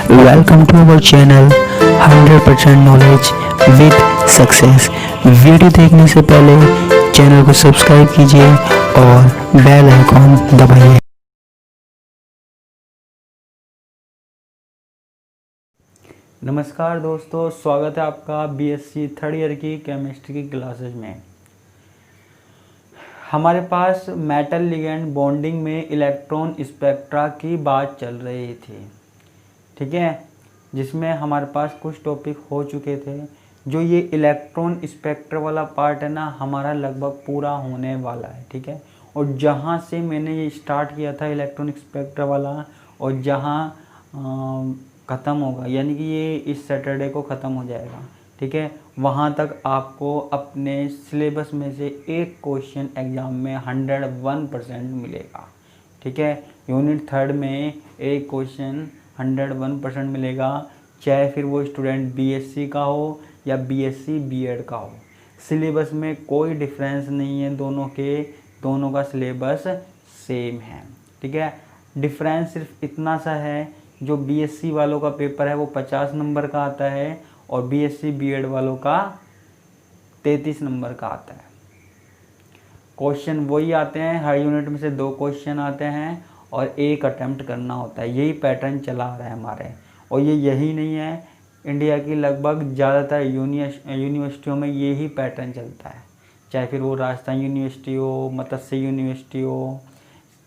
Welcome to our channel 100% knowledge with success. Video देखने से पहले चैनल को सब्सक्राइब कीजिए और बेल आइकॉन दबाइए। नमस्कार दोस्तों, स्वागत है आपका बीएससी थर्ड ईयर की केमिस्ट्री की क्लासेस में। हमारे पास मेटल लिगेंड बॉन्डिंग में इलेक्ट्रॉन स्पेक्ट्रा की बात चल रही थी, ठीक है, जिसमें हमारे पास कुछ टॉपिक हो चुके थे। जो ये इलेक्ट्रॉन स्पेक्ट्रा वाला पार्ट है ना, हमारा लगभग पूरा होने वाला है, ठीक है। और जहाँ से मैंने ये स्टार्ट किया था इलेक्ट्रॉन स्पेक्ट्रा वाला, और जहाँ ख़त्म होगा, यानी कि ये इस सैटरडे को ख़त्म हो जाएगा, ठीक है, वहाँ तक आपको अपने सिलेबस में से एक क्वेश्चन एग्ज़ाम में 101% मिलेगा, ठीक है। यूनिट थर्ड में एक क्वेश्चन 101% मिलेगा, चाहे फिर वो स्टूडेंट बीएससी का हो या बीएससी बीएड का हो। सिलेबस में कोई डिफरेंस नहीं है, दोनों का सिलेबस सेम है, ठीक है। डिफरेंस सिर्फ इतना सा है, जो बीएससी वालों का पेपर है वो 50 नंबर का आता है और बीएससी बीएड वालों का 33 नंबर का आता है। क्वेश्चन वही आते हैं, हर यूनिट में से 2 क्वेश्चन आते हैं और एक अटेम्प्ट करना होता है। यही पैटर्न चला आ रहा है हमारे, और ये यही नहीं है, इंडिया की लगभग ज़्यादातर यूनिवर्सिटियों में यही पैटर्न चलता है। चाहे फिर वो राजस्थान यूनिवर्सिटी हो, मत्स्य यूनिवर्सिटी हो,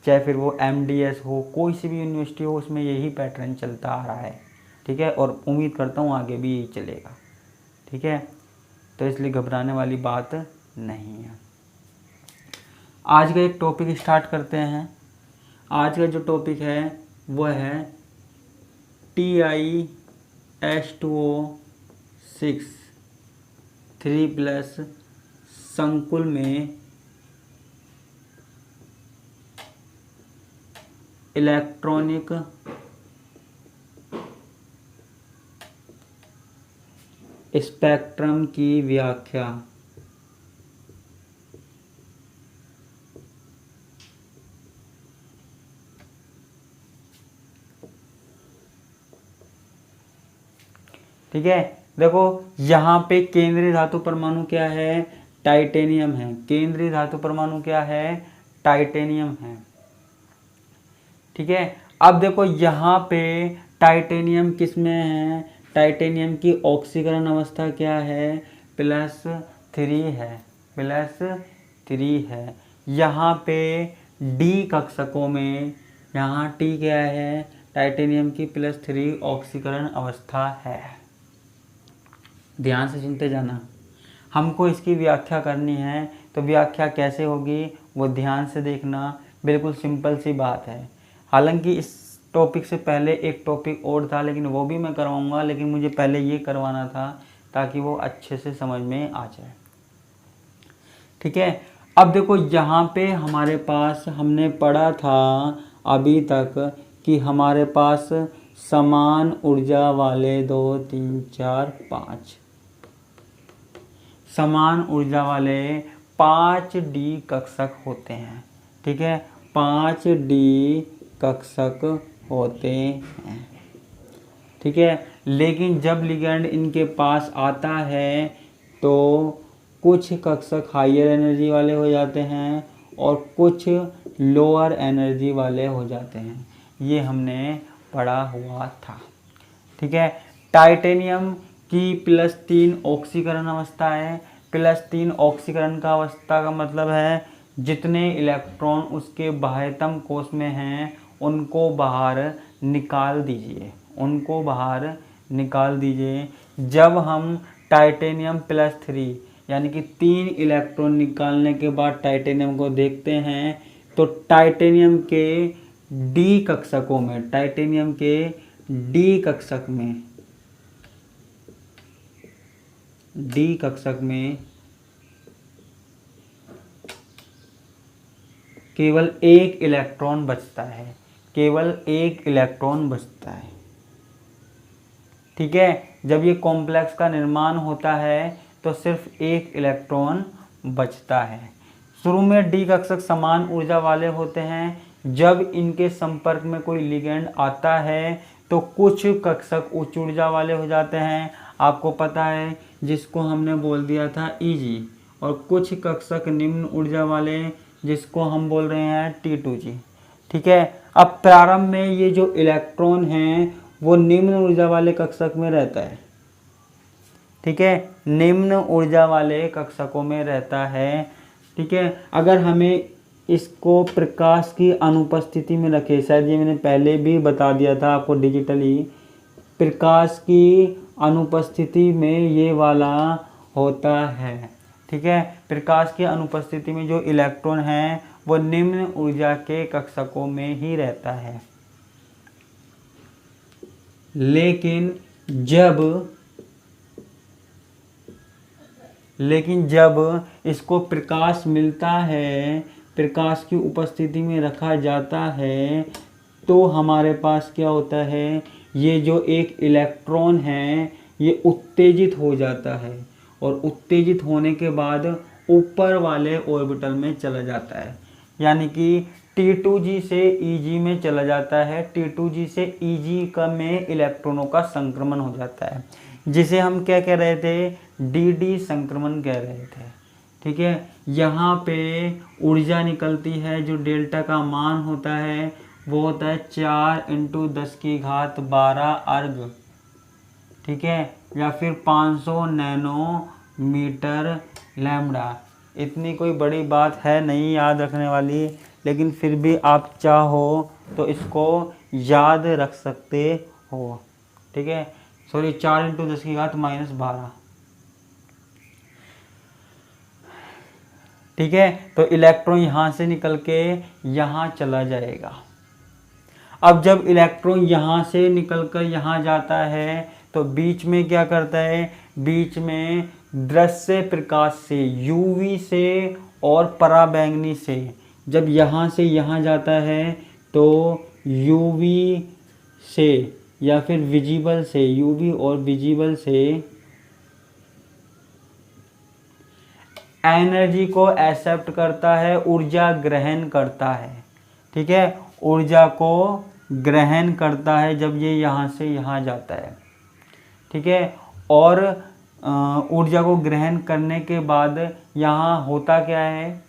चाहे फिर वो एमडीएस हो, कोई सी भी यूनिवर्सिटी हो, उसमें यही पैटर्न चलता आ रहा है, ठीक है। और उम्मीद करता हूँ आगे भी यही चलेगा, ठीक है। तो इसलिए घबराने वाली बात नहीं है। आज का एक टॉपिक स्टार्ट करते हैं। आज का जो टॉपिक है वह है TiH2O6 3+ संकुल में इलेक्ट्रॉनिक स्पेक्ट्रम की व्याख्या। ठीक है, देखो यहाँ पे केंद्रीय धातु परमाणु क्या है, टाइटेनियम है। केंद्रीय धातु परमाणु क्या है, टाइटेनियम है, ठीक है। अब देखो यहाँ पे टाइटेनियम किस में है, टाइटेनियम की ऑक्सीकरण अवस्था क्या है, +3 है, +3 है। यहाँ पे डी कक्षकों में, यहाँ टी क्या है, टाइटेनियम की +3 ऑक्सीकरण अवस्था है। ध्यान से सुनते जाना, हमको इसकी व्याख्या करनी है, तो व्याख्या कैसे होगी वो ध्यान से देखना। बिल्कुल सिंपल सी बात है। हालांकि इस टॉपिक से पहले एक टॉपिक और था, लेकिन वो भी मैं करवाऊंगा, लेकिन मुझे पहले ये करवाना था ताकि वो अच्छे से समझ में आ जाए, ठीक है। अब देखो यहाँ पे हमारे पास हमने पढ़ा था अभी तक कि हमारे पास समान ऊर्जा वाले 2 3 4 5 समान ऊर्जा वाले 5 डी कक्षक होते हैं, ठीक है। 5 डी कक्षक होते हैं, ठीक है। लेकिन जब लिगेंड इनके पास आता है तो कुछ कक्षक हायर एनर्जी वाले हो जाते हैं और कुछ लोअर एनर्जी वाले हो जाते हैं। ये हमने पढ़ा हुआ था, ठीक है। टाइटेनियम की +3 ऑक्सीकरण अवस्था है। +3 ऑक्सीकरण का अवस्था का मतलब है जितने इलेक्ट्रॉन उसके बाह्यतम कोश में हैं उनको बाहर निकाल दीजिए, उनको बाहर निकाल दीजिए। जब हम टाइटेनियम +3 यानी कि 3 इलेक्ट्रॉन निकालने के बाद टाइटेनियम को देखते हैं, तो टाइटेनियम के डी कक्षकों में, टाइटेनियम के डी कक्षक में, डी कक्षक में केवल 1 इलेक्ट्रॉन बचता है, केवल 1 इलेक्ट्रॉन बचता है, ठीक है। जब ये कॉम्प्लेक्स का निर्माण होता है तो सिर्फ 1 इलेक्ट्रॉन बचता है। शुरू में डी कक्षक समान ऊर्जा वाले होते हैं। जब इनके संपर्क में कोई लिगेंड आता है तो कुछ कक्षक उच्च ऊर्जा वाले हो जाते हैं, आपको पता है, जिसको हमने बोल दिया था Eg, और कुछ कक्षक निम्न ऊर्जा वाले जिसको हम बोल रहे हैं T2G। ठीक है, अब प्रारंभ में ये जो इलेक्ट्रॉन है वो निम्न ऊर्जा वाले कक्षक में रहता है। ठीक है, निम्न ऊर्जा वाले कक्षकों में रहता है। ठीक है, अगर हमें इसको प्रकाश की अनुपस्थिति में रखे, शायद ये मैंने पहले भी बता दिया था आपको डिजिटली, प्रकाश की अनुपस्थिति में ये वाला होता है। ठीक है, प्रकाश की अनुपस्थिति में जो इलेक्ट्रॉन है वो निम्न ऊर्जा के कक्षकों में ही रहता है। लेकिन जब इसको प्रकाश मिलता है, प्रकाश की उपस्थिति में रखा जाता है, तो हमारे पास क्या होता है, ये जो एक इलेक्ट्रॉन है ये उत्तेजित हो जाता है, और उत्तेजित होने के बाद ऊपर वाले ऑर्बिटल में चला जाता है, यानी कि T2G से Eg में चला जाता है। T2G से Eg का में इलेक्ट्रॉनों का संक्रमण हो जाता है, जिसे हम क्या कह रहे थे, dd संक्रमण कह रहे थे। ठीक है, यहाँ पे ऊर्जा निकलती है, जो डेल्टा का मान होता है वो होता है 4 × 10⁻12 अर्ग। ठीक है, या फिर 500 नैनोमीटर लैम्डा। इतनी कोई बड़ी बात है नहीं याद रखने वाली, लेकिन फिर भी आप चाहो तो इसको याद रख सकते हो। ठीक है, सॉरी 4 × 10⁻−12। ठीक है, तो इलेक्ट्रॉन यहाँ से निकल के यहाँ चला जाएगा। अब जब इलेक्ट्रॉन यहाँ से निकलकर यहाँ जाता है तो बीच में क्या करता है, बीच में दृश्य प्रकाश से, यूवी से और पराबैंगनी से, जब यहाँ से यहाँ जाता है तो यूवी से या फिर विजिबल से, यूवी और विजिबल से एनर्जी को एक्सेप्ट करता है, ऊर्जा ग्रहण करता है। ठीक है, ऊर्जा को ग्रहण करता है जब ये यहाँ से यहाँ जाता है। ठीक है, और ऊर्जा को ग्रहण करने के बाद यहाँ होता क्या है,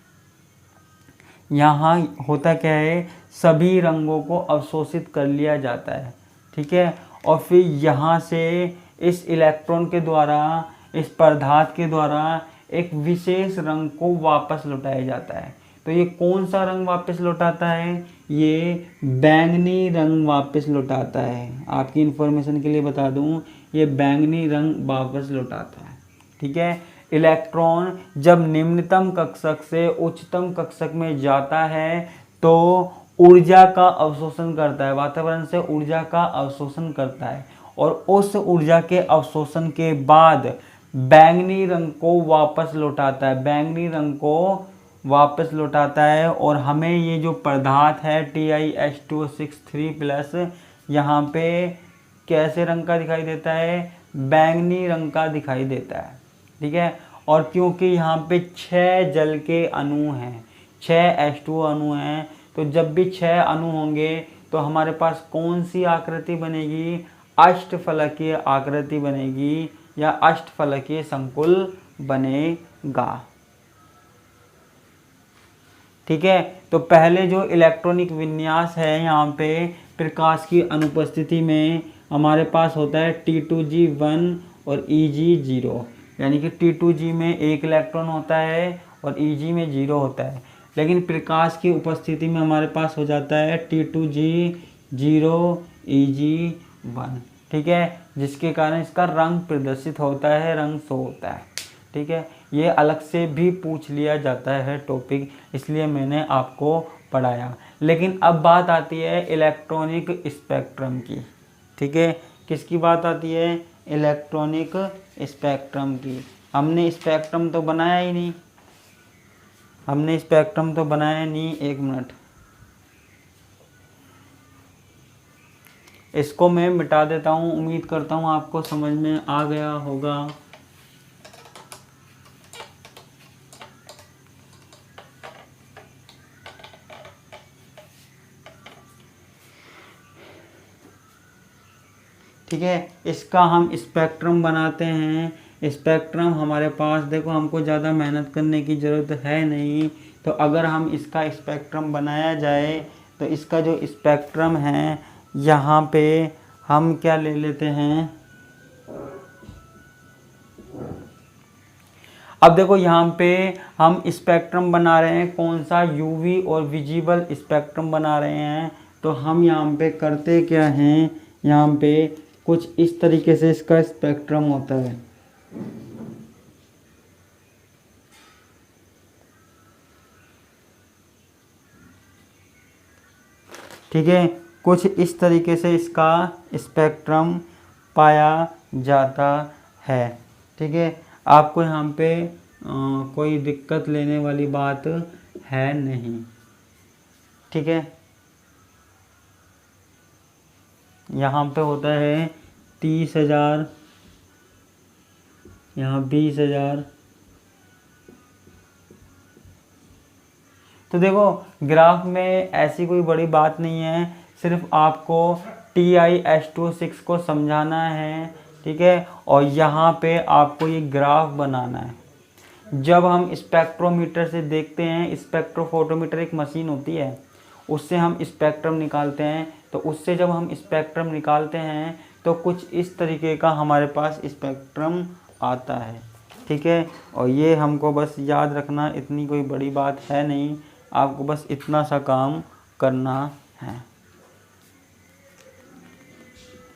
यहाँ होता क्या है, सभी रंगों को अवशोषित कर लिया जाता है। ठीक है, और फिर यहाँ से इस इलेक्ट्रॉन के द्वारा, इस पदार्थ के द्वारा एक विशेष रंग को वापस लौटाया जाता है। तो ये कौन सा रंग वापस लौटाता है, ये बैंगनी रंग वापस लौटाता है। आपकी इन्फॉर्मेशन के लिए बता दूं, ये बैंगनी रंग वापस लौटाता है। ठीक है, इलेक्ट्रॉन जब निम्नतम कक्षक से उच्चतम कक्षक में जाता है तो ऊर्जा का अवशोषण करता है, वातावरण से ऊर्जा का अवशोषण करता है, और उस ऊर्जा के अवशोषण के बाद बैंगनी रंग को वापस लौटाता है, बैंगनी रंग को वापस लौटाता है। और हमें ये जो पदार्थ है TiH2O6 यहाँ पे कैसे रंग का दिखाई देता है, बैंगनी रंग का दिखाई देता है। ठीक है, और क्योंकि यहाँ पे 6 जल के अणु हैं, 6 H2O अणु हैं, तो जब भी 6 अणु होंगे तो हमारे पास कौन सी आकृति बनेगी, अष्टफलकीय आकृति बनेगी या अष्टफलकीय संकुल बनेगा। ठीक है, तो पहले जो इलेक्ट्रॉनिक विन्यास है, यहाँ पे प्रकाश की अनुपस्थिति में हमारे पास होता है T2G1 और Eg0, यानी कि T2G में 1 इलेक्ट्रॉन होता है और Eg में 0 होता है। लेकिन प्रकाश की उपस्थिति में हमारे पास हो जाता है T2G0 Eg1। ठीक है, जिसके कारण इसका रंग प्रदर्शित होता है, रंग शो होता है। ठीक है, ये अलग से भी पूछ लिया जाता है टॉपिक, इसलिए मैंने आपको पढ़ाया। लेकिन अब बात आती है इलेक्ट्रॉनिक स्पेक्ट्रम की। ठीक है, किसकी बात आती है, इलेक्ट्रॉनिक स्पेक्ट्रम की। हमने स्पेक्ट्रम तो बनाया ही नहीं, एक मिनट, इसको मैं मिटा देता हूँ। उम्मीद करता हूँ आपको समझ में आ गया होगा। ठीक है। इसका हम स्पेक्ट्रम बनाते हैं। स्पेक्ट्रम हमारे पास देखो, हमको ज़्यादा मेहनत करने की ज़रूरत है नहीं। तो अगर हम इसका स्पेक्ट्रम बनाया जाए तो इसका जो स्पेक्ट्रम है यहाँ पे हम क्या ले लेते हैं, अब देखो यहाँ पे हम स्पेक्ट्रम बना रहे हैं, कौन सा, यूवी और विजिबल स्पेक्ट्रम बना रहे हैं। तो हम यहाँ पे करते क्या हैं, यहाँ पे कुछ इस तरीके से इसका स्पेक्ट्रम होता है। ठीक है, कुछ इस तरीके से इसका स्पेक्ट्रम पाया जाता है। ठीक है, आपको यहाँ पे कोई दिक्कत लेने वाली बात है नहीं। ठीक है, यहाँ पे होता है 30,000, यहाँ 20,000। तो देखो ग्राफ में ऐसी कोई बड़ी बात नहीं है, सिर्फ आपको TiS26 को समझाना है। ठीक है, और यहाँ पे आपको ये ग्राफ बनाना है। जब हम स्पेक्ट्रोमीटर से देखते हैं, स्पेक्ट्रोफोटोमीटर एक मशीन होती है, उससे हम स्पेक्ट्रम निकालते हैं। तो उससे जब हम स्पेक्ट्रम निकालते हैं तो कुछ इस तरीके का हमारे पास स्पेक्ट्रम आता है। ठीक है, और ये हमको बस याद रखना, इतनी कोई बड़ी बात है नहीं, आपको बस इतना सा काम करना है।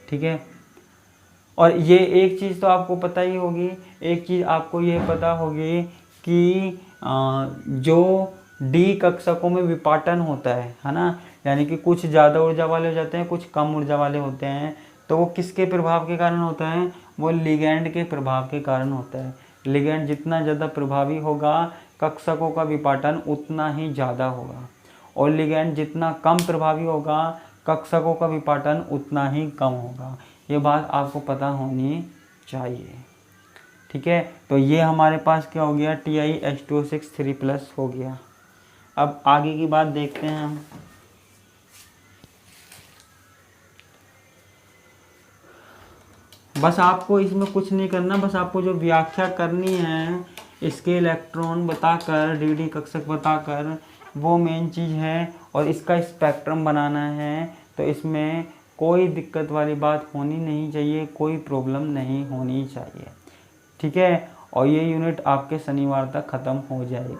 ठीक है, और ये एक चीज़ तो आपको पता ही होगी, एक चीज़ आपको ये पता होगी कि जो डी कक्षकों में विपाटन होता है ना, यानी कि कुछ ज़्यादा ऊर्जा वाले हो जाते हैं, कुछ कम ऊर्जा वाले होते हैं। तो वो किसके प्रभाव के कारण होता है, वो लिगैंड के प्रभाव के कारण होता है। लिगैंड जितना ज़्यादा प्रभावी होगा, कक्षकों का विपाटन उतना ही ज़्यादा होगा, और लिगैंड जितना कम प्रभावी होगा, कक्षकों का विपाटन उतना ही कम होगा। ये बात आपको पता होनी चाहिए। ठीक है, तो ये हमारे पास क्या हो गया, TiS26 3+ हो गया। अब आगे की बात देखते हैं हम। बस आपको इसमें कुछ नहीं करना, बस आपको जो व्याख्या करनी है इसके इलेक्ट्रॉन बताकर, डी कक्षक बताकर, वो मेन चीज़ है। और इसका स्पेक्ट्रम बनाना है, तो इसमें कोई दिक्कत वाली बात होनी नहीं चाहिए, कोई प्रॉब्लम नहीं होनी चाहिए। ठीक है, और ये यूनिट आपके शनिवार तक ख़त्म हो जाएगी,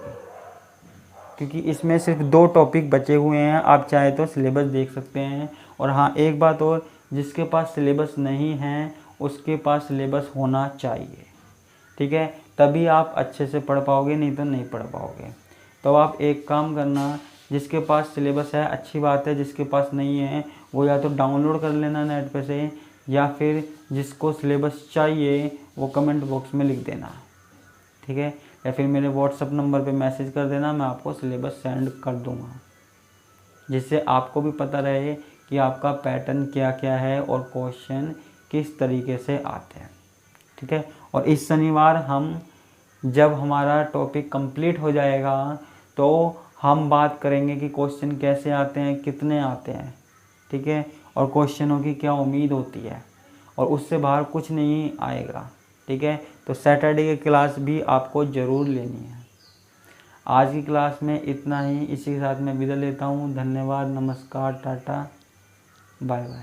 क्योंकि इसमें सिर्फ 2 टॉपिक बचे हुए हैं। आप चाहे तो सिलेबस देख सकते हैं। और हाँ, एक बात और, जिसके पास सिलेबस नहीं है उसके पास सिलेबस होना चाहिए। ठीक है, तभी आप अच्छे से पढ़ पाओगे, नहीं तो नहीं पढ़ पाओगे। तो आप एक काम करना, जिसके पास सिलेबस है अच्छी बात है, जिसके पास नहीं है वो या तो डाउनलोड कर लेना नेट पे से, या फिर जिसको सिलेबस चाहिए वो कमेंट बॉक्स में लिख देना। ठीक है, या फिर मेरे व्हाट्सअप नंबर पे मैसेज कर देना, मैं आपको सिलेबस सेंड कर दूँगा, जिससे आपको भी पता रहे कि आपका पैटर्न क्या क्या है और क्वेश्चन किस तरीके से आते हैं। ठीक है, और इस शनिवार हम, जब हमारा टॉपिक कंप्लीट हो जाएगा, तो हम बात करेंगे कि क्वेश्चन कैसे आते हैं, कितने आते हैं। ठीक है, और क्वेश्चनों की क्या उम्मीद होती है, और उससे बाहर कुछ नहीं आएगा। ठीक है, तो सैटरडे की क्लास भी आपको ज़रूर लेनी है। आज की क्लास में इतना ही, इसी के साथ मैं विदा लेता हूँ। धन्यवाद, नमस्कार, टाटा, बाय बाय।